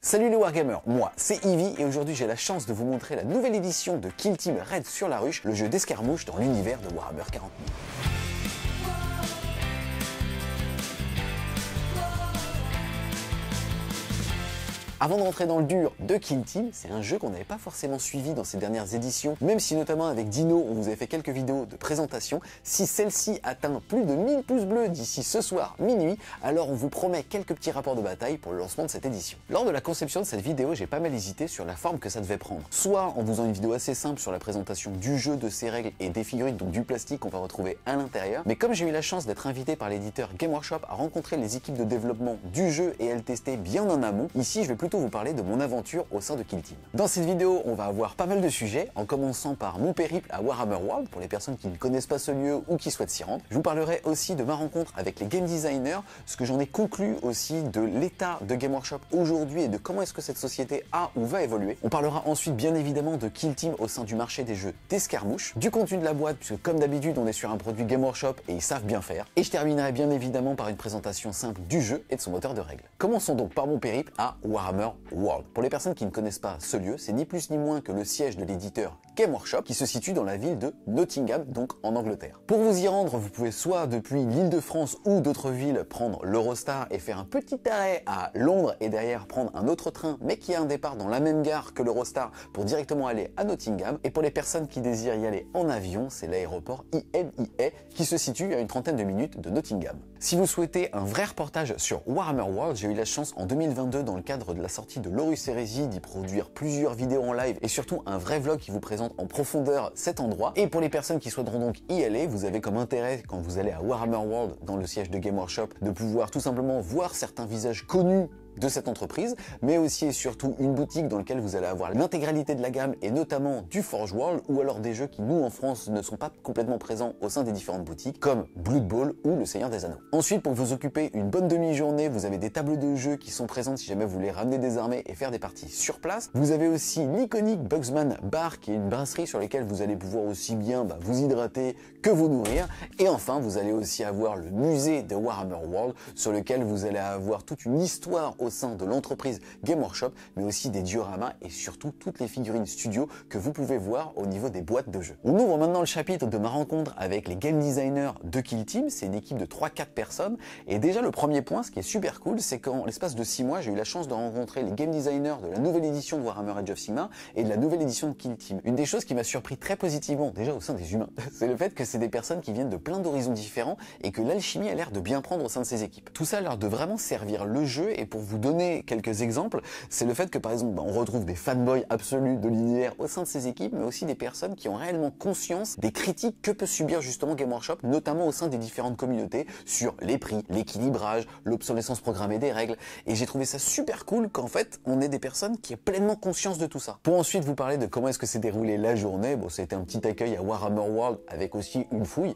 Salut les Wargamers, moi c'est Ivy et aujourd'hui j'ai la chance de vous montrer la nouvelle édition de Kill Team Raid sur la Ruche, le jeu d'escarmouche dans l'univers de Warhammer 40 000. Avant de rentrer dans le dur de Kill Team, c'est un jeu qu'on n'avait pas forcément suivi dans ces dernières éditions, même si notamment avec Dino on vous avait fait quelques vidéos de présentation. Si celle-ci atteint plus de 1000 pouces bleus d'ici ce soir minuit, alors on vous promet quelques petits rapports de bataille pour le lancement de cette édition. Lors de la conception de cette vidéo, j'ai pas mal hésité sur la forme que ça devait prendre. Soit en vous faisant une vidéo assez simple sur la présentation du jeu, de ses règles et des figurines, donc du plastique qu'on va retrouver à l'intérieur. Mais comme j'ai eu la chance d'être invité par l'éditeur Game Workshop à rencontrer les équipes de développement du jeu et à le tester bien en amont, ici je vais plutôt vous parler de mon aventure au sein de Kill Team. Dans cette vidéo, on va avoir pas mal de sujets, en commençant par mon périple à Warhammer World, pour les personnes qui ne connaissent pas ce lieu ou qui souhaitent s'y rendre. Je vous parlerai aussi de ma rencontre avec les game designers, ce que j'en ai conclu aussi de l'état de Game Workshop aujourd'hui et de comment est-ce que cette société a ou va évoluer. On parlera ensuite bien évidemment de Kill Team au sein du marché des jeux d'escarmouche, du contenu de la boîte, puisque comme d'habitude on est sur un produit Game Workshop et ils savent bien faire. Et je terminerai bien évidemment par une présentation simple du jeu et de son moteur de règles. Commençons donc par mon périple à Warhammer World. Pour les personnes qui ne connaissent pas ce lieu, c'est ni plus ni moins que le siège de l'éditeur Game Workshop qui se situe dans la ville de Nottingham, donc en Angleterre. Pour vous y rendre, vous pouvez soit depuis l'Île-de-France ou d'autres villes prendre l'Eurostar et faire un petit arrêt à Londres et derrière prendre un autre train mais qui a un départ dans la même gare que l'Eurostar pour directement aller à Nottingham. Et pour les personnes qui désirent y aller en avion, c'est l'aéroport IMIA qui se situe à une trentaine de minutes de Nottingham. Si vous souhaitez un vrai reportage sur Warhammer World, j'ai eu la chance en 2022 dans le cadre de la sortie de l'Horus Heresy d'y produire plusieurs vidéos en live et surtout un vrai vlog qui vous présente en profondeur cet endroit. Et pour les personnes qui souhaiteront donc y aller, vous avez comme intérêt quand vous allez à Warhammer World dans le siège de Game Workshop de pouvoir tout simplement voir certains visages connus de cette entreprise, mais aussi et surtout une boutique dans laquelle vous allez avoir l'intégralité de la gamme et notamment du Forge World ou alors des jeux qui nous en France ne sont pas complètement présents au sein des différentes boutiques comme Blood Bowl ou Le Seigneur des Anneaux. Ensuite, pour vous occuper une bonne demi-journée, vous avez des tables de jeux qui sont présentes si jamais vous voulez ramener des armées et faire des parties sur place. Vous avez aussi l'iconique Bugsman Bar qui est une brasserie sur laquelle vous allez pouvoir aussi bien vous hydrater que vous nourrir. Et enfin, vous allez aussi avoir le musée de Warhammer World sur lequel vous allez avoir toute une histoire au sein de l'entreprise Game Workshop, mais aussi des dioramas et surtout toutes les figurines studio que vous pouvez voir au niveau des boîtes de jeux. On ouvre maintenant le chapitre de ma rencontre avec les game designers de Kill Team. C'est une équipe de 3-4 personnes et déjà le premier point, ce qui est super cool, c'est qu'en l'espace de 6 mois, j'ai eu la chance de rencontrer les game designers de la nouvelle édition de Warhammer Age of Sigmar et de la nouvelle édition de Kill Team. Une des choses qui m'a surpris très positivement, déjà au sein des humains, c'est le fait que c'est des personnes qui viennent de plein d'horizons différents et que l'alchimie a l'air de bien prendre au sein de ces équipes. Tout ça a l'air de vraiment servir le jeu et pour vous donner quelques exemples, c'est le fait que par exemple on retrouve des fanboys absolus de l'univers au sein de ces équipes, mais aussi des personnes qui ont réellement conscience des critiques que peut subir justement Game Workshop, notamment au sein des différentes communautés sur les prix, l'équilibrage, l'obsolescence programmée des règles, et j'ai trouvé ça super cool qu'en fait on ait des personnes qui aient pleinement conscience de tout ça. Pour ensuite vous parler de comment est-ce que s'est déroulée la journée, bon c'était un petit accueil à Warhammer World avec aussi une fouille,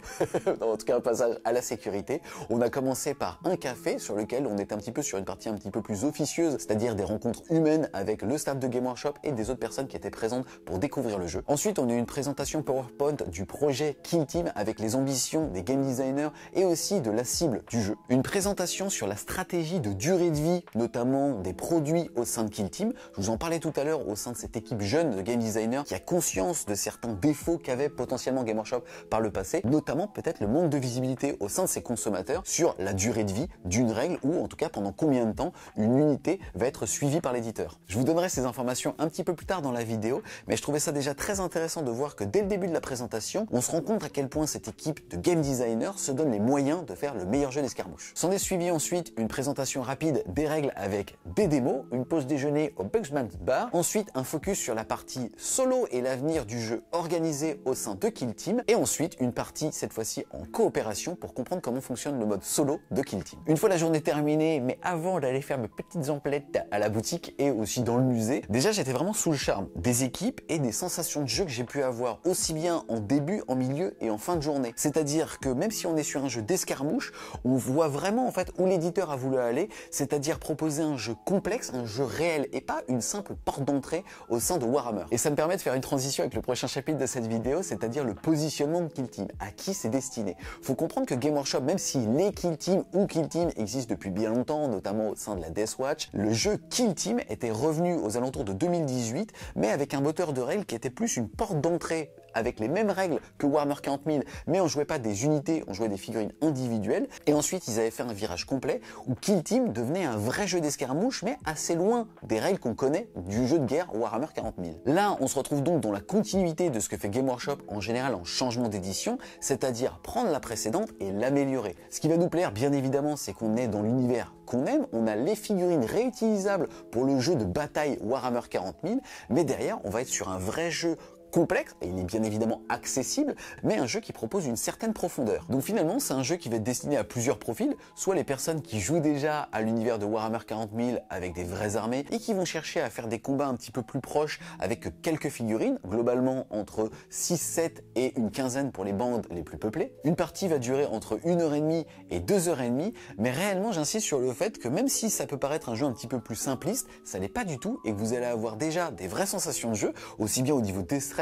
en tout cas un passage à la sécurité. On a commencé par un café sur lequel on était un petit peu sur une partie un petit peu plus officieuse, c'est-à-dire des rencontres humaines avec le staff de Game Workshop et des autres personnes qui étaient présentes pour découvrir le jeu. Ensuite, on a eu une présentation PowerPoint du projet Kill Team avec les ambitions des game designers et aussi de la cible du jeu. Une présentation sur la stratégie de durée de vie, notamment des produits au sein de Kill Team. Je vous en parlais tout à l'heure au sein de cette équipe jeune de game designers qui a conscience de certains défauts qu'avait potentiellement Game Workshop par le passé, notamment peut-être le manque de visibilité au sein de ses consommateurs sur la durée de vie d'une règle ou en tout cas pendant combien de temps une unité va être suivie par l'éditeur. Je vous donnerai ces informations un petit peu plus tard dans la vidéo, mais je trouvais ça déjà très intéressant de voir que dès le début de la présentation, on se rend compte à quel point cette équipe de game designers se donne les moyens de faire le meilleur jeu d'escarmouche. S'en est suivi ensuite une présentation rapide des règles avec des démos, une pause déjeuner au Bugsman Bar, ensuite un focus sur la partie solo et l'avenir du jeu organisé au sein de Kill Team, et ensuite une partie cette fois-ci en coopération pour comprendre comment fonctionne le mode solo de Kill Team. Une fois la journée terminée, mais avant d'aller faire mes petites emplettes à la boutique et aussi dans le musée, déjà j'étais vraiment sous le charme des équipes et des sensations de jeu que j'ai pu avoir aussi bien en début, en milieu et en fin de journée. C'est-à-dire que même si on est sur un jeu d'escarmouche, on voit vraiment en fait où l'éditeur a voulu aller, c'est-à-dire proposer un jeu complexe, un jeu réel et pas une simple porte d'entrée au sein de Warhammer. Et ça me permet de faire une transition avec le prochain chapitre de cette vidéo, c'est-à-dire le positionnement de Kill Team, à qui c'est destiné. Faut comprendre que Game Workshop, même si les Kill Team ou Kill Team existent depuis bien longtemps, notamment au sein de la Deathwatch, le jeu Kill Team était revenu aux alentours de 2018, mais avec un moteur de règles qui était plus une porte d'entrée avec les mêmes règles que Warhammer 40 000, mais on jouait pas des unités, on jouait des figurines individuelles. Et ensuite, ils avaient fait un virage complet où Kill Team devenait un vrai jeu d'escarmouche, mais assez loin des règles qu'on connaît du jeu de guerre Warhammer 40 000. Là, on se retrouve donc dans la continuité de ce que fait Game Workshop en général en changement d'édition, c'est-à-dire prendre la précédente et l'améliorer. Ce qui va nous plaire, bien évidemment, c'est qu'on est dans l'univers qu'on aime, on a les figurines réutilisables pour le jeu de bataille Warhammer 40 000, mais derrière, on va être sur un vrai jeu complexe, et il est bien évidemment accessible, mais un jeu qui propose une certaine profondeur. Donc finalement, c'est un jeu qui va être destiné à plusieurs profils, soit les personnes qui jouent déjà à l'univers de Warhammer 40 000 avec des vraies armées et qui vont chercher à faire des combats un petit peu plus proches avec quelques figurines, globalement entre 6, 7 et une quinzaine pour les bandes les plus peuplées. Une partie va durer entre 1h30 et 2h30, mais réellement j'insiste sur le fait que même si ça peut paraître un jeu un petit peu plus simpliste, ça l'est pas du tout et que vous allez avoir déjà des vraies sensations de jeu, aussi bien au niveau des stress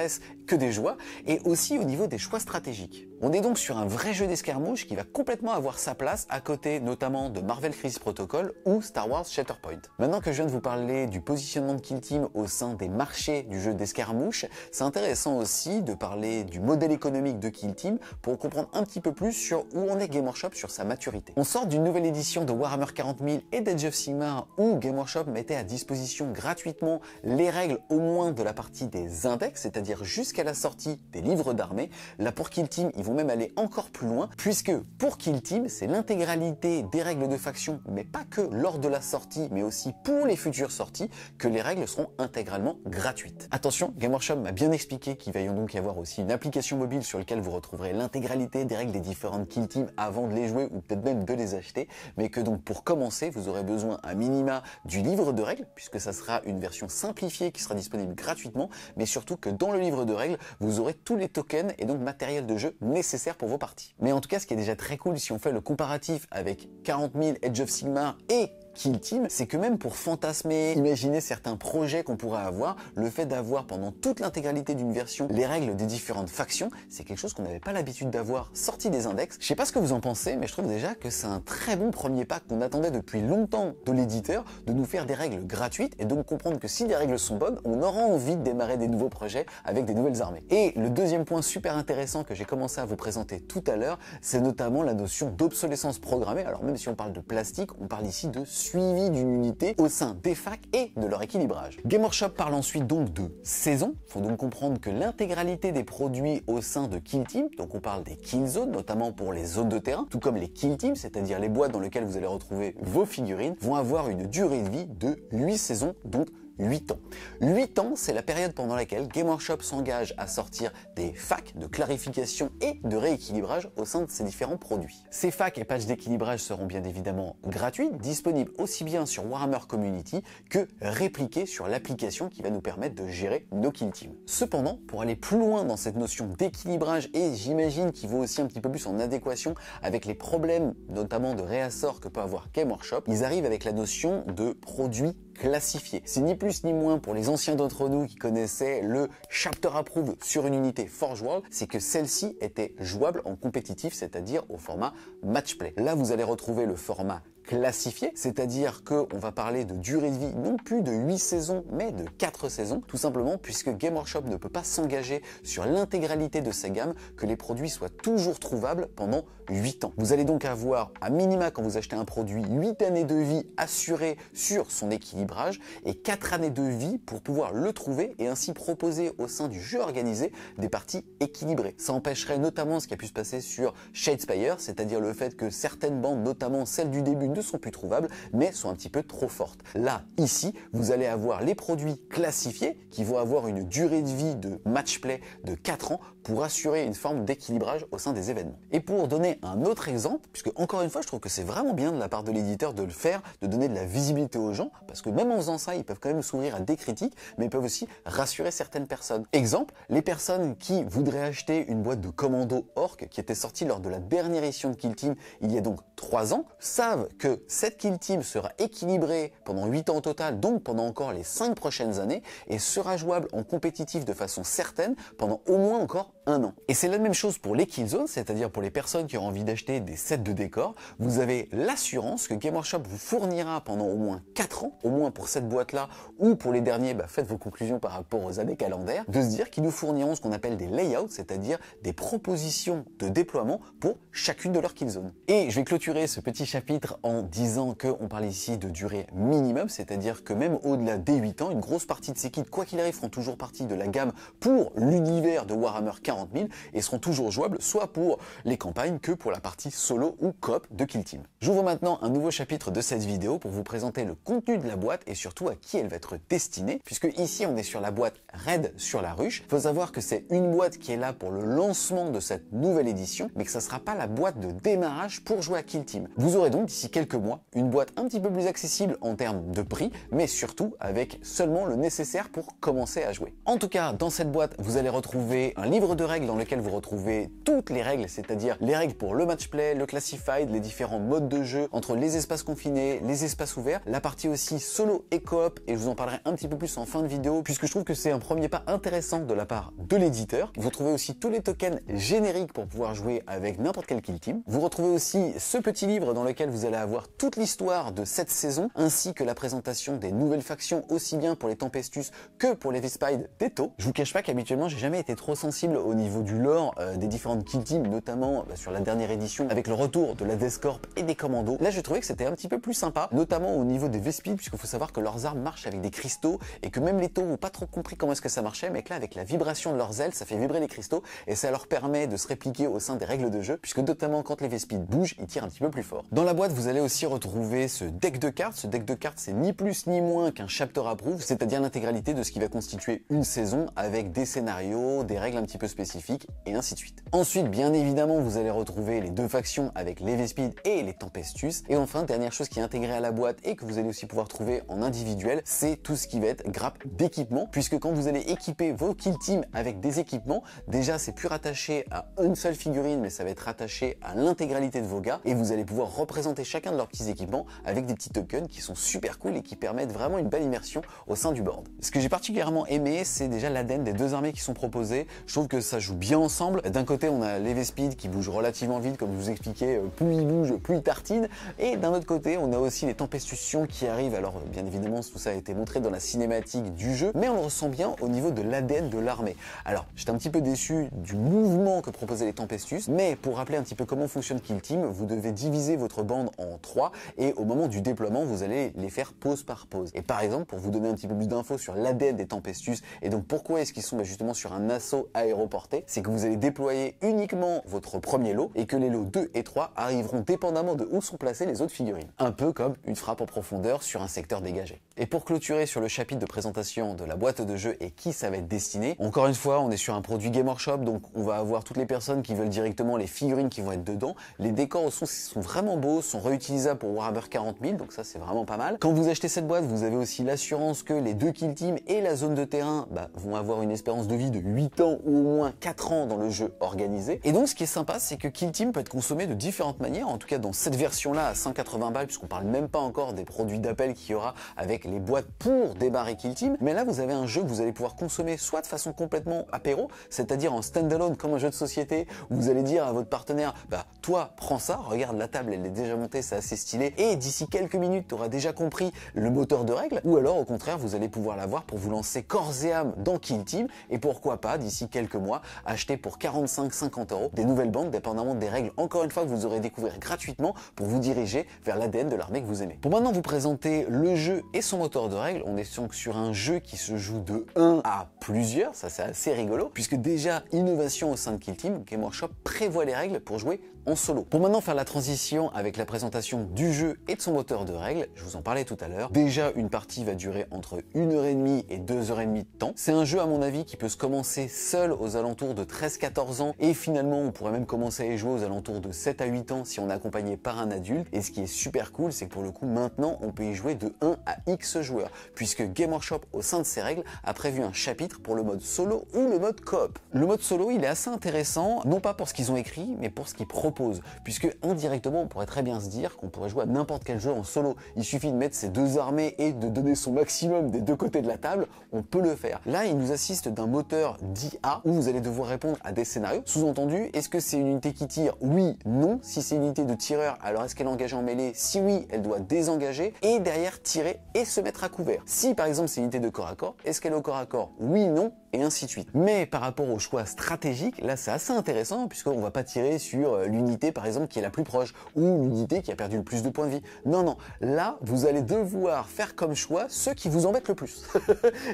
que des joies, et aussi au niveau des choix stratégiques. On est donc sur un vrai jeu d'escarmouche qui va complètement avoir sa place à côté notamment de Marvel Crisis Protocol ou Star Wars Shatterpoint. Maintenant que je viens de vous parler du positionnement de Kill Team au sein des marchés du jeu d'escarmouche, c'est intéressant aussi de parler du modèle économique de Kill Team pour comprendre un petit peu plus sur où en est Game Workshop sur sa maturité. On sort d'une nouvelle édition de Warhammer 40 000 et d'Age of Sigmar où Game Workshop mettait à disposition gratuitement les règles au moins de la partie des index, c'est-à-dire jusqu'à la sortie des livres d'armée. Là pour Kill Team, ils vont même aller encore plus loin, puisque pour Kill Team, c'est l'intégralité des règles de faction, mais pas que lors de la sortie, mais aussi pour les futures sorties, que les règles seront intégralement gratuites. Attention, Game Workshop m'a bien expliqué qu'il va donc y avoir aussi une application mobile sur laquelle vous retrouverez l'intégralité des règles des différentes Kill Team avant de les jouer ou peut-être même de les acheter, mais que donc pour commencer, vous aurez besoin à minima du livre de règles, puisque ça sera une version simplifiée qui sera disponible gratuitement, mais surtout que dans le livre de règles, vous aurez tous les tokens et donc matériel de jeu nécessaire pour vos parties. Mais en tout cas, ce qui est déjà très cool si on fait le comparatif avec 40 000 Age of Sigmar et Kill Team, c'est que même pour fantasmer, imaginer certains projets qu'on pourrait avoir, le fait d'avoir pendant toute l'intégralité d'une version les règles des différentes factions, c'est quelque chose qu'on n'avait pas l'habitude d'avoir sorti des index. Je sais pas ce que vous en pensez, mais je trouve déjà que c'est un très bon premier pas qu'on attendait depuis longtemps de l'éditeur, de nous faire des règles gratuites et donc comprendre que si les règles sont bonnes, on aura envie de démarrer des nouveaux projets avec des nouvelles armées. Et le deuxième point super intéressant que j'ai commencé à vous présenter tout à l'heure, c'est notamment la notion d'obsolescence programmée. Alors même si on parle de plastique, on parle ici de suivi d'une unité au sein des facs et de leur équilibrage. Game Workshop parle ensuite donc de saison. Il faut donc comprendre que l'intégralité des produits au sein de Kill Team, donc on parle des kill zones, notamment pour les zones de terrain, tout comme les Kill Teams, c'est-à-dire les boîtes dans lesquelles vous allez retrouver vos figurines, vont avoir une durée de vie de 8 saisons, donc 8 ans. 8 ans, c'est la période pendant laquelle Game Workshop s'engage à sortir des facs de clarification et de rééquilibrage au sein de ses différents produits. Ces facs et patchs d'équilibrage seront bien évidemment gratuits, disponibles aussi bien sur Warhammer Community que répliqués sur l'application qui va nous permettre de gérer nos Kill Teams. Cependant, pour aller plus loin dans cette notion d'équilibrage, et j'imagine qu'il vaut aussi un petit peu plus en adéquation avec les problèmes notamment de réassort que peut avoir Game Workshop, ils arrivent avec la notion de produits classifié. C'est ni plus ni moins pour les anciens d'entre nous qui connaissaient le Chapter Approved sur une unité Forge World, c'est que celle-ci était jouable en compétitif, c'est-à-dire au format match play. Là, vous allez retrouver le format classifié, c'est-à-dire qu'on va parler de durée de vie non plus de 8 saisons mais de 4 saisons, tout simplement puisque Game Workshop ne peut pas s'engager sur l'intégralité de sa gamme que les produits soient toujours trouvables pendant 8 ans. Vous allez donc avoir à minima quand vous achetez un produit 8 années de vie assurées sur son équilibrage et 4 années de vie pour pouvoir le trouver et ainsi proposer au sein du jeu organisé des parties équilibrées. Ça empêcherait notamment ce qui a pu se passer sur Shadespire, c'est-à-dire le fait que certaines bandes, notamment celles du début, ne sont plus trouvables, mais sont un petit peu trop fortes. Là, ici, vous allez avoir les produits classifiés qui vont avoir une durée de vie de match play de 4 ans pour assurer une forme d'équilibrage au sein des événements. Et pour donner un autre exemple, puisque encore une fois, je trouve que c'est vraiment bien de la part de l'éditeur de le faire, de donner de la visibilité aux gens, parce que même en faisant ça, ils peuvent quand même s'ouvrir à des critiques, mais ils peuvent aussi rassurer certaines personnes. Exemple, les personnes qui voudraient acheter une boîte de commando orc qui était sortie lors de la dernière édition de Kill Team il y a donc 3 ans, savent que que cette Kill Team sera équilibrée pendant 8 ans au total, donc pendant encore les 5 prochaines années, et sera jouable en compétitif de façon certaine pendant au moins encore 1 an. Et c'est la même chose pour les Kill Zones, c'est-à-dire pour les personnes qui ont envie d'acheter des sets de décor. Vous avez l'assurance que Game Workshop vous fournira pendant au moins 4 ans, au moins pour cette boîte-là, ou pour les derniers, faites vos conclusions par rapport aux années calendaires, de se dire qu'ils nous fourniront ce qu'on appelle des layouts, c'est-à-dire des propositions de déploiement pour chacune de leurs Kill Zones. Et je vais clôturer ce petit chapitre en disant qu'on parle ici de durée minimum, c'est-à-dire que même au-delà des 8 ans, une grosse partie de ces kits, quoi qu'il arrive, feront toujours partie de la gamme pour l'univers de Warhammer 40 000 et seront toujours jouables soit pour les campagnes que pour la partie solo ou coop de Kill Team. J'ouvre maintenant un nouveau chapitre de cette vidéo pour vous présenter le contenu de la boîte et surtout à qui elle va être destinée, puisque ici on est sur la boîte Raid sur la ruche. Il faut savoir que c'est une boîte qui est là pour le lancement de cette nouvelle édition, mais que ça ne sera pas la boîte de démarrage pour jouer à Kill Team. Vous aurez donc d'ici quelques mois une boîte un petit peu plus accessible en termes de prix, mais surtout avec seulement le nécessaire pour commencer à jouer. En tout cas, dans cette boîte, vous allez retrouver un livre de règles dans lequel vous retrouvez toutes les règles, c'est-à-dire les règles pour le match play, le classified, les différents modes de jeu entre les espaces confinés, les espaces ouverts, la partie aussi solo et coop, et je vous en parlerai un petit peu plus en fin de vidéo, puisque je trouve que c'est un premier pas intéressant de la part de l'éditeur. Vous trouvez aussi tous les tokens génériques pour pouvoir jouer avec n'importe quel Kill Team. Vous retrouvez aussi ce petit livre dans lequel vous allez avoir toute l'histoire de cette saison, ainsi que la présentation des nouvelles factions, aussi bien pour les Tempestus que pour les Vespide d'Eto. Je vous cache pas qu'habituellement j'ai jamais été trop sensible au niveau du lore des différentes Kill Teams, notamment sur la dernière édition avec le retour de la Death Corp et des commandos. Là je trouvais que c'était un petit peu plus sympa, notamment au niveau des Vespide, puisqu'il faut savoir que leurs armes marchent avec des cristaux et que même les taux n'ont pas trop compris comment est-ce que ça marchait, mais que là avec la vibration de leurs ailes ça fait vibrer les cristaux et ça leur permet de se répliquer au sein des règles de jeu, puisque notamment quand les Vespide bougent, ils tirent un petit peu plus fort. Dans la boîte vous allez aussi retrouver ce deck de cartes. Ce deck de cartes c'est ni plus ni moins qu'un chapter approve, c'est-à-dire l'intégralité de ce qui va constituer une saison avec des scénarios, des règles un petit peu spécifiques et ainsi de suite. Ensuite, bien évidemment, vous allez retrouver les deux factions avec les Vespide et les Tempestus. Et enfin, dernière chose qui est intégrée à la boîte et que vous allez aussi pouvoir trouver en individuel, c'est tout ce qui va être grappe d'équipement, puisque quand vous allez équiper vos Kill Team avec des équipements, déjà c'est plus rattaché à une seule figurine, mais ça va être rattaché à l'intégralité de vos gars et vous allez pouvoir représenter chacun de leurs petits équipements avec des petits tokens qui sont super cool et qui permettent vraiment une belle immersion au sein du board. Ce que j'ai particulièrement aimé, c'est déjà l'ADN des deux armées qui sont proposées. Je trouve que ça joue bien ensemble. D'un côté, on a les Vespide qui bougent relativement vite, comme je vous expliquais, plus ils bougent, plus ils tartinent. Et d'un autre côté, on a aussi les Tempestutions qui arrivent. Alors, bien évidemment, tout ça a été montré dans la cinématique du jeu, mais on le ressent bien au niveau de l'ADN de l'armée. Alors, j'étais un petit peu déçu du mouvement que proposaient les Tempestus, mais pour rappeler un petit peu comment fonctionne Kill Team, vous devez diviser votre bande en 3 et au moment du déploiement, vous allez les faire pause par pause. Et par exemple, pour vous donner un petit peu plus d'infos sur l'ADN des Tempestus et donc pourquoi est-ce qu'ils sont justement sur un assaut aéroporté, c'est que vous allez déployer uniquement votre premier lot et que les lots 2 et 3 arriveront dépendamment de où sont placées les autres figurines. Un peu comme une frappe en profondeur sur un secteur dégagé. Et pour clôturer sur le chapitre de présentation de la boîte de jeu et qui ça va être destiné, encore une fois, on est sur un produit Game Workshop, donc on va avoir toutes les personnes qui veulent directement les figurines qui vont être dedans. Les décors au son sont vraiment beaux, sont réutilisables pour Warhammer 40 000, donc ça c'est vraiment pas mal. Quand vous achetez cette boîte, vous avez aussi l'assurance que les deux Kill Team et la zone de terrain vont avoir une espérance de vie de 8 ans ou au moins 4 ans dans le jeu organisé. Et donc ce qui est sympa, c'est que Kill Team peut être consommé de différentes manières, en tout cas dans cette version-là à 180 balles, puisqu'on parle même pas encore des produits d'appel qu'il y aura avec les boîtes pour débarrer Kill Team. Mais là, vous avez un jeu que vous allez pouvoir consommer soit de façon complètement apéro, c'est-à-dire en standalone comme un jeu de société, où vous allez dire à votre partenaire, toi, prends ça, regarde la table, elle est déjà montée, c'est assez stylé, et d'ici quelques minutes, tu auras déjà compris le moteur de règles, ou alors au contraire, vous allez pouvoir l'avoir pour vous lancer corps et âme dans Kill Team, et pourquoi pas, d'ici quelques mois, acheter pour 45-50 € des nouvelles bandes, dépendamment des règles, encore une fois, que vous aurez découvert gratuitement pour vous diriger vers l'ADN de l'armée que vous aimez. Pour maintenant vous présenter le jeu et son moteur de règles, on est donc sur un jeu qui se joue de 1 à plusieurs, ça c'est assez rigolo, puisque déjà, innovation au sein de Kill Team, Game Workshop prévoit les règles pour jouer en solo. Pour maintenant faire la transition avec la présentation du jeu et de son moteur de règles, je vous en parlais tout à l'heure, déjà une partie va durer entre 1h30 et 2h30 de temps. C'est un jeu à mon avis qui peut se commencer seul aux alentours de 13-14 ans et finalement on pourrait même commencer à y jouer aux alentours de 7 à 8 ans si on est accompagné par un adulte. Et ce qui est super cool, c'est que pour le coup maintenant on peut y jouer de 1 à X joueurs, puisque Game Workshop au sein de ses règles a prévu un chapitre pour le mode solo ou le mode coop. Le mode solo il est assez intéressant, non pas pour ce qu'ils ont écrit mais pour ce qu'ils proposent, puisque indirectement on pourrait très bien se dire c'est-à-dire qu'on pourrait jouer à n'importe quel jeu en solo. Il suffit de mettre ses deux armées et de donner son maximum des deux côtés de la table, on peut le faire. Là, il nous assiste d'un moteur d'IA où vous allez devoir répondre à des scénarios. Sous-entendu, est-ce que c'est une unité qui tire? Oui, non. Si c'est une unité de tireur, alors est-ce qu'elle est engagée en mêlée? Si oui, elle doit désengager et derrière tirer et se mettre à couvert. Si par exemple c'est une unité de corps à corps, est-ce qu'elle est au corps à corps? Oui, non, et ainsi de suite. Mais par rapport au choix stratégique, là c'est assez intéressant puisqu'on va pas tirer sur l'unité par exemple qui est la plus proche ou l'unité qui a perdu le plus de points de vie. Non, non, là vous allez devoir faire comme choix ceux qui vous embêtent le plus.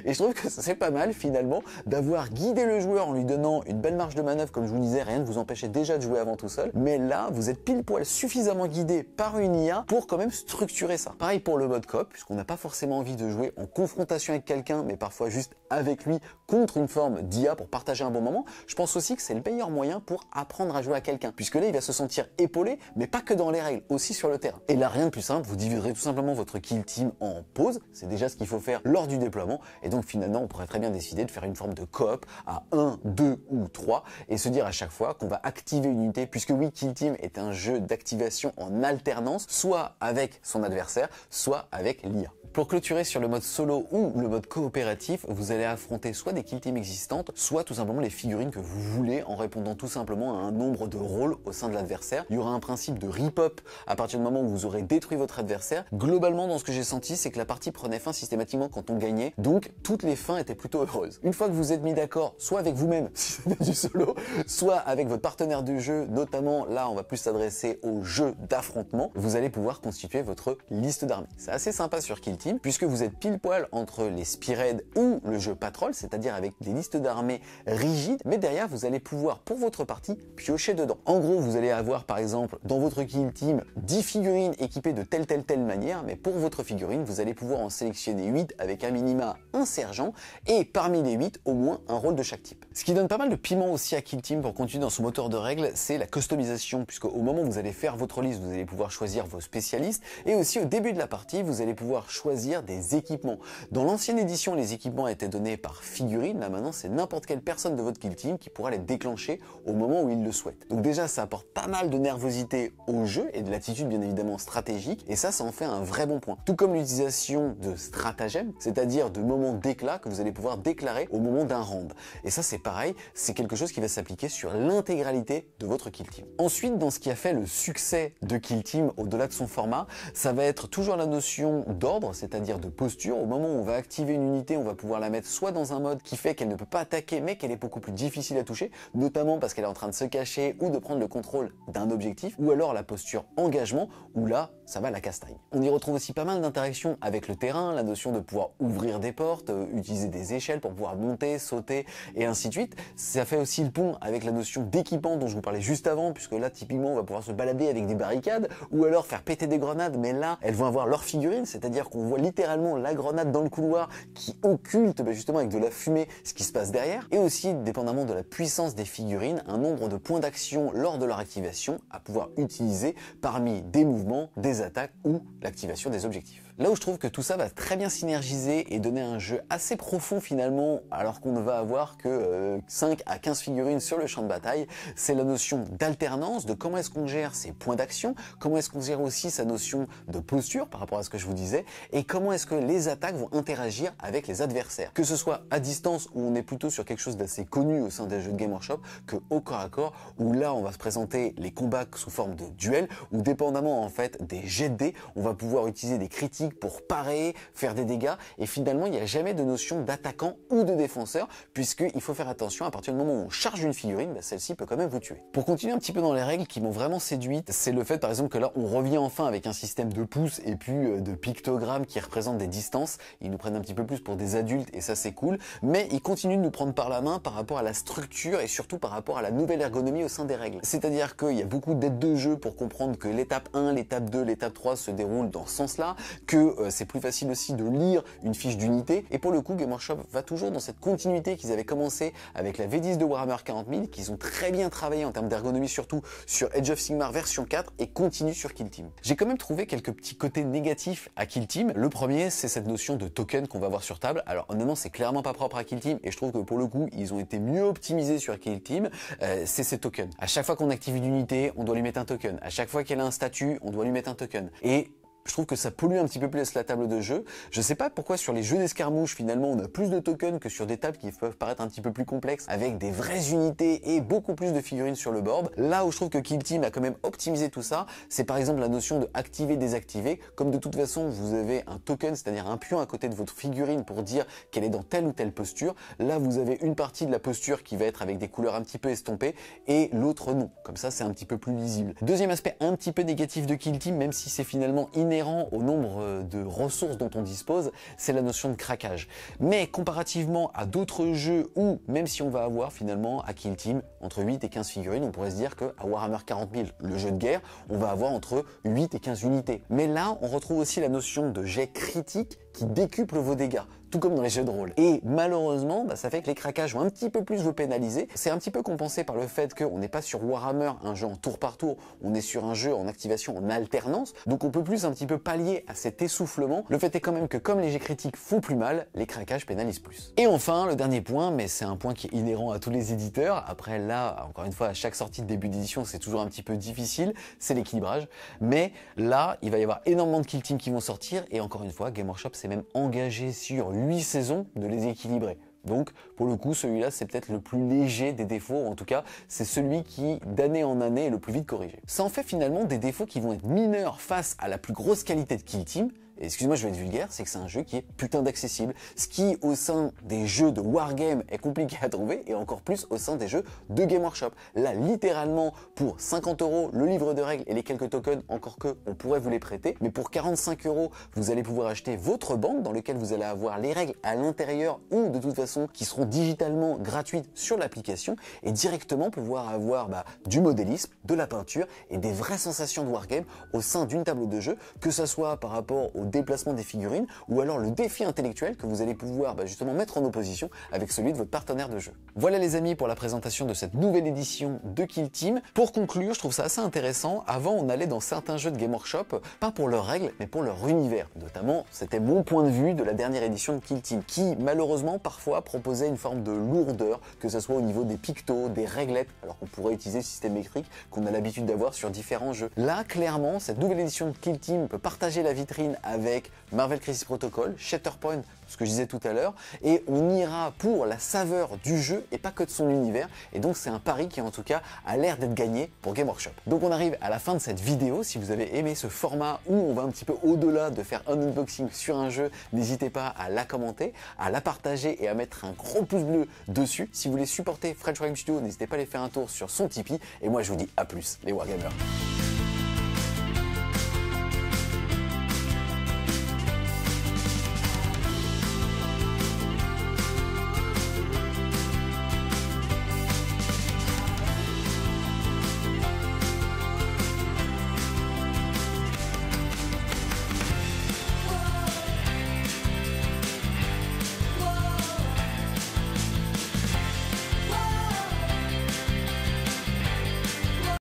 Et je trouve que c'est pas mal finalement d'avoir guidé le joueur en lui donnant une belle marge de manœuvre, comme je vous disais, rien ne vous empêchait déjà de jouer avant tout seul. Mais là, vous êtes pile poil suffisamment guidé par une IA pour quand même structurer ça. Pareil pour le mode coop, puisqu'on n'a pas forcément envie de jouer en confrontation avec quelqu'un, mais parfois juste avec lui contre une forme d'IA pour partager un bon moment. Je pense aussi que c'est le meilleur moyen pour apprendre à jouer à quelqu'un, puisque là, il va se sentir épaulé, mais pas que dans les règles, aussi sur le terrain. Et là, rien de plus simple, vous diviserez tout simplement votre kill team en pause. C'est déjà ce qu'il faut faire lors du déploiement. Et donc finalement, on pourrait très bien décider de faire une forme de coop à 1, 2 ou 3 et se dire à chaque fois qu'on va activer une unité, puisque oui, Kill Team est un jeu d'activation en alternance, soit avec son adversaire, soit avec l'IA. Pour clôturer sur le mode solo ou le mode coopératif, vous allez affronter soit des kill teams existantes, soit tout simplement les figurines que vous voulez en répondant tout simplement à un nombre de rôles au sein de l'adversaire. Il y aura un principe de rip-up à partir du moment où vous aurez détruit votre adversaire. Globalement, dans ce que j'ai senti, c'est que la partie prenait fin systématiquement quand on gagnait, donc toutes les fins étaient plutôt heureuses. Une fois que vous êtes mis d'accord, soit avec vous-même, si c'est du solo, soit avec votre partenaire de jeu, notamment là on va plus s'adresser au jeu d'affrontement, vous allez pouvoir constituer votre liste d'armées. C'est assez sympa sur Kill Team, puisque vous êtes pile poil entre les Spearhead ou le jeu Patrol, c'est-à-dire avec des listes d'armées rigides, mais derrière vous allez pouvoir pour votre partie piocher dedans. En gros, vous allez avoir par exemple dans votre Kill Team 10 figurines équipées de telle manière, mais pour votre figurine, vous allez pouvoir en sélectionner 8 avec un minima un sergent, et parmi les 8, au moins un rôle de chaque type. Ce qui donne pas mal de piment aussi à Kill Team pour continuer dans son moteur de règles, c'est la customisation, puisque au moment où vous allez faire votre liste, vous allez pouvoir choisir vos spécialistes, et aussi au début de la partie, vous allez pouvoir choisir des équipements. Dans l'ancienne édition, les équipements étaient donnés par figurine, là maintenant c'est n'importe quelle personne de votre Kill Team qui pourra les déclencher au moment où il le souhaite. Donc déjà ça apporte pas mal de nervosité au jeu et de l'attitude bien évidemment stratégique, et ça en fait un vrai bon point. Tout comme l'utilisation de stratagèmes, c'est-à-dire de moments d'éclat que vous allez pouvoir déclarer au moment d'un round. Et ça c'est pareil, c'est quelque chose qui va s'appliquer sur l'intégralité de votre Kill Team. Ensuite, dans ce qui a fait le succès de Kill Team au-delà de son format, ça va être toujours la notion d'ordre, c'est-à-dire de posture. Au moment où on va activer une unité, on va pouvoir la mettre soit dans un mode qui fait qu'elle ne peut pas attaquer mais qu'elle est beaucoup plus difficile à toucher, notamment parce qu'elle est en train de se cacher ou de prendre le contrôle d'un objectif, ou alors la posture engagement où là ça va la castagne. On y retrouve aussi pas mal d'interactions avec le terrain, la notion de pouvoir ouvrir des portes, utiliser des échelles pour pouvoir monter, sauter et ainsi de suite. Ça fait aussi le pont avec la notion d'équipement dont je vous parlais juste avant, puisque là typiquement on va pouvoir se balader avec des barricades ou alors faire péter des grenades, mais là elles vont avoir leur figurine, c'est-à-dire qu'on voit littéralement la grenade dans le couloir qui occulte justement avec de la fumée ce qui se passe derrière, et aussi dépendamment de la puissance des figurines, un nombre de points d'action lors de leur activation à pouvoir utiliser parmi des mouvements, des attaques ou l'activation des objectifs. Là où je trouve que tout ça va très bien synergiser et donner un jeu assez profond finalement, alors qu'on ne va avoir que 5 à 15 figurines sur le champ de bataille, c'est la notion d'alternance, de comment est-ce qu'on gère ses points d'action, comment est-ce qu'on gère aussi sa notion de posture par rapport à ce que je vous disais, et comment est-ce que les attaques vont interagir avec les adversaires. Que ce soit à distance, où on est plutôt sur quelque chose d'assez connu au sein des jeux de Game Workshop, que au corps à corps, où là on va se présenter les combats sous forme de duel, où dépendamment en fait des jets de dés, on va pouvoir utiliser des critiques pour parer, faire des dégâts, et finalement il n'y a jamais de notion d'attaquant ou de défenseur, puisqu'il faut faire attention, à partir du moment où on charge une figurine, celle-ci peut quand même vous tuer. Pour continuer un petit peu dans les règles qui m'ont vraiment séduite, c'est le fait par exemple que là on revient enfin avec un système de pouces et puis de pictogrammes qui représentent des distances. Ils nous prennent un petit peu plus pour des adultes et ça c'est cool, mais ils continuent de nous prendre par la main par rapport à la structure et surtout par rapport à la nouvelle ergonomie au sein des règles. C'est-à-dire qu'il y a beaucoup d'aides de jeu pour comprendre que l'étape 1, l'étape 2, l'étape 3 se déroulent dans ce sens-là, que c'est plus facile aussi de lire une fiche d'unité. Et pour le coup, Game Workshop va toujours dans cette continuité qu'ils avaient commencé avec la V10 de Warhammer 40 000, qu'ils ont très bien travaillé en termes d'ergonomie, surtout sur Age of Sigmar version 4, et continue sur Kill Team. J'ai quand même trouvé quelques petits côtés négatifs à Kill Team. Le premier, c'est cette notion de token qu'on va voir sur table. Alors honnêtement, c'est clairement pas propre à Kill Team, et je trouve que pour le coup, ils ont été mieux optimisés sur Kill Team. C'est ces tokens. À chaque fois qu'on active une unité, on doit lui mettre un token. À chaque fois qu'elle a un statut, on doit lui mettre un token. Et je trouve que ça pollue un petit peu plus la table de jeu. Je sais pas pourquoi sur les jeux d'escarmouche, finalement, on a plus de tokens que sur des tables qui peuvent paraître un petit peu plus complexes, avec des vraies unités et beaucoup plus de figurines sur le board. Là où je trouve que Kill Team a quand même optimisé tout ça, c'est par exemple la notion de activer, désactiver. Comme de toute façon, vous avez un token, c'est-à-dire un pion à côté de votre figurine pour dire qu'elle est dans telle ou telle posture. Là, vous avez une partie de la posture qui va être avec des couleurs un petit peu estompées et l'autre non. Comme ça, c'est un petit peu plus lisible. Deuxième aspect un petit peu négatif de Kill Team, même si c'est finalement inhérent au nombre de ressources dont on dispose, c'est la notion de craquage. Mais comparativement à d'autres jeux où, même si on va avoir finalement à Kill Team entre 8 et 15 figurines, on pourrait se dire qu'à Warhammer 40 000, le jeu de guerre, on va avoir entre 8 et 15 unités. Mais là, on retrouve aussi la notion de jet critique qui décuple vos dégâts, tout comme dans les jeux de rôle. Et malheureusement, ça fait que les craquages vont un petit peu plus vous pénaliser. C'est un petit peu compensé par le fait qu'on n'est pas sur Warhammer, un jeu en tour par tour, on est sur un jeu en activation en alternance, donc on peut plus un petit peu pallier à cet essoufflement. Le fait est quand même que comme les jets critiques font plus mal, les craquages pénalisent plus. Et enfin, le dernier point, mais c'est un point qui est inhérent à tous les éditeurs, après là, encore une fois, à chaque sortie de début d'édition, c'est toujours un petit peu difficile, c'est l'équilibrage. Mais là, il va y avoir énormément de Kill Team qui vont sortir, et encore une fois, Game Workshop s'est même engagé sur 8 saisons de les équilibrer. Donc, pour le coup, celui-là, c'est peut-être le plus léger des défauts, ou en tout cas, c'est celui qui, d'année en année, est le plus vite corrigé. Ça en fait finalement des défauts qui vont être mineurs face à la plus grosse qualité de Kill Team. Et excuse-moi, je vais être vulgaire, c'est que c'est un jeu qui est putain d'accessible, ce qui au sein des jeux de wargame est compliqué à trouver, et encore plus au sein des jeux de Game Workshop. Là, littéralement, pour 50 €, le livre de règles et les quelques tokens, encore que on pourrait vous les prêter, mais pour 45 €, vous allez pouvoir acheter votre banque dans lequel vous allez avoir les règles à l'intérieur ou de toute façon qui seront digitalement gratuites sur l'application, et directement pouvoir avoir du modélisme, de la peinture et des vraies sensations de wargame au sein d'une table de jeu, que ce soit par rapport au déplacement des figurines ou alors le défi intellectuel que vous allez pouvoir justement mettre en opposition avec celui de votre partenaire de jeu. Voilà les amis pour la présentation de cette nouvelle édition de Kill Team. Pour conclure, je trouve ça assez intéressant. Avant, on allait dans certains jeux de Game Workshop, pas pour leurs règles, mais pour leur univers. Notamment, c'était mon point de vue de la dernière édition de Kill Team, qui malheureusement parfois proposait une forme de lourdeur, que ce soit au niveau des pictos, des réglettes, alors qu'on pourrait utiliser le système métrique qu'on a l'habitude d'avoir sur différents jeux. Là, clairement, cette nouvelle édition de Kill Team peut partager la vitrine avec Marvel Crisis Protocol, Shatterpoint, ce que je disais tout à l'heure, et on ira pour la saveur du jeu et pas que de son univers, et donc c'est un pari qui en tout cas a l'air d'être gagné pour Game Workshop. Donc on arrive à la fin de cette vidéo. Si vous avez aimé ce format où on va un petit peu au-delà de faire un unboxing sur un jeu, n'hésitez pas à la commenter, à la partager et à mettre un gros pouce bleu dessus. Si vous voulez supporter French Wargame Studio, n'hésitez pas à aller faire un tour sur son Tipeee, et moi je vous dis à plus les Wargamers.